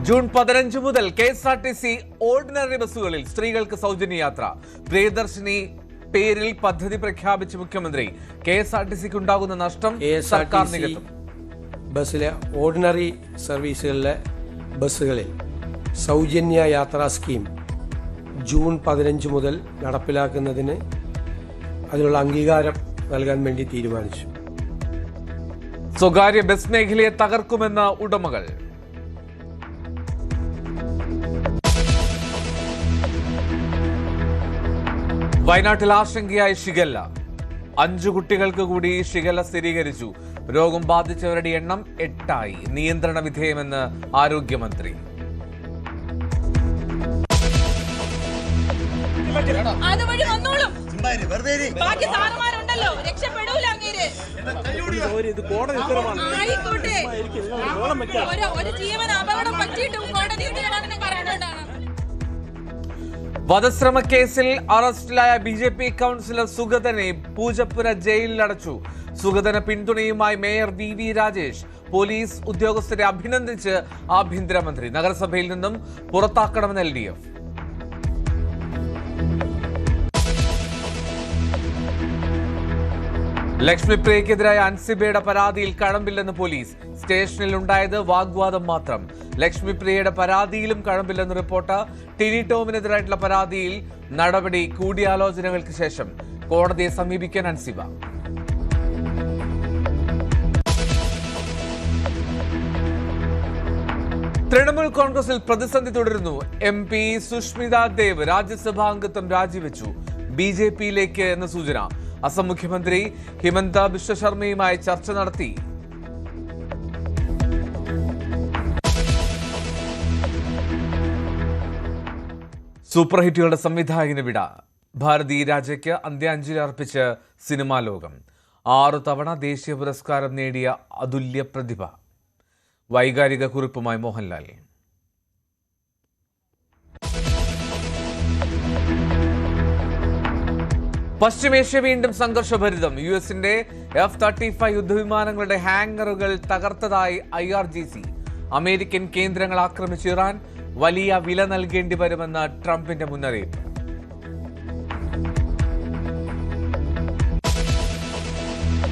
June 15 മുതൽ KSRTC ordinary ബസ്സുകളിൽ സ്ത്രീകൾക്ക് സൗജന്യ യാത്ര. പ്രിയദർശിനി പേരിൽ പദ്ധതി പ്രഖ്യാപിച്ച മുഖ്യമന്ത്രി. KSRTCക്ക് ഉണ്ടാകുന്ന നഷ്ടം സർക്കാർ നികത്തും. ബസ്സിലെ ഓർഡിനറി സർവീസുകളിലെ ബസ്സുകളിൽ സൗജന്യ യാത്രാ സ്കീം ജൂൺ 15 മുതൽ നടപ്പിലാക്കുന്നതിന് അതിനുള്ള അംഗീകാരം നൽകാൻ വേണ്ടി തീരുമാനിച്ചു. സ്വകാര്യ ബസ് മേഖലയെ തകർക്കുമെന്ന ഉടമകൾ. വയനാട്ടിൽ ആശങ്കയായി ഷിഗല്ല. 5 കുട്ടികൾക്ക് കൂടി ഷിഗല്ല സ്ഥിരീകരിച്ചു. രോഗം ബാധിച്ചവരുടെ എണ്ണം 8ആയി. നിയന്ത്രണ വിധേയമെന്ന് ആരോഗ്യമന്ത്രി. വധശ്രമ കേസിൽ അറസ്റ്റിലായ BJP കൗൺസിലർ സുഗതനെ പൂജപ്പുര ജയിലിൽ അടച്ചു. സുഗതന് പിന്തുണയുമായി മേയർ VV രാജേഷ്. പോലീസ് ഉദ്യോഗസ്ഥരെ അഭിനന്ദിച്ച് ആഭ്യന്തരമന്ത്രി. നഗരസഭയിൽ നിന്നും പുറത്താക്കണമെന്ന് LDF. ലക്ഷ്മിപ്രിയക്കെതിരായ അൻസിബയുടെ പരാതിയിൽ കഴമ്പില്ലെന്ന് പോലീസ്. സ്റ്റേഷനിൽ ഉണ്ടായത് വാഗ്വാദം മാത്രം. ലക്ഷ്മിപ്രിയയുടെ പരാതിയിലും കഴമ്പില്ലെന്ന് റിപ്പോർട്ട്. ടിനി ടോമിനെതിരായിട്ടുള്ള പരാതിയിൽ നടപടി കൂടിയാലോചനകൾക്ക് ശേഷം. കോടതിയെ സമീപിക്കാൻ അൻസിബ. തൃണമൂൽ കോൺഗ്രസിൽ പ്രതിസന്ധി തുടരുന്നു. MP സുഷ്മിത ദേവ് രാജ്യസഭാ അംഗത്വം രാജിവെച്ചു. BJPയിലേക്ക് എന്ന സൂചന. അസം മുഖ്യമന്ത്രി ഹിമന്ത ബിശ്വ ശർമ്മയുമായി ചർച്ച നടത്തി. സൂപ്പർ ഹിറ്റുകളുടെ സംവിധായകന് വിട. ഭാരതി രാജയ്ക്ക് അന്ത്യാഞ്ജലി അർപ്പിച്ച് സിനിമാ ലോകം. 6 തവണ ദേശീയ പുരസ്കാരം നേടിയ അതുല്യ പ്രതിഭ. വൈകാരിക കുറിപ്പുമായി മോഹൻലാൽ. പശ്ചിമേഷ്യ വീണ്ടും സംഘർഷഭരിതം. US-ന്റെ F-35 യുദ്ധവിമാനങ്ങളുടെ ഹാങ്ങറുകൾ തകർത്തതായി IRGC. അമേരിക്കൻ കേന്ദ്രങ്ങൾ ആക്രമിച്ച് ഇറാൻ. വലിയ വില നൽകേണ്ടി വരുമെന്ന് ട്രംപിന്റെ മുന്നറിയിപ്പ്.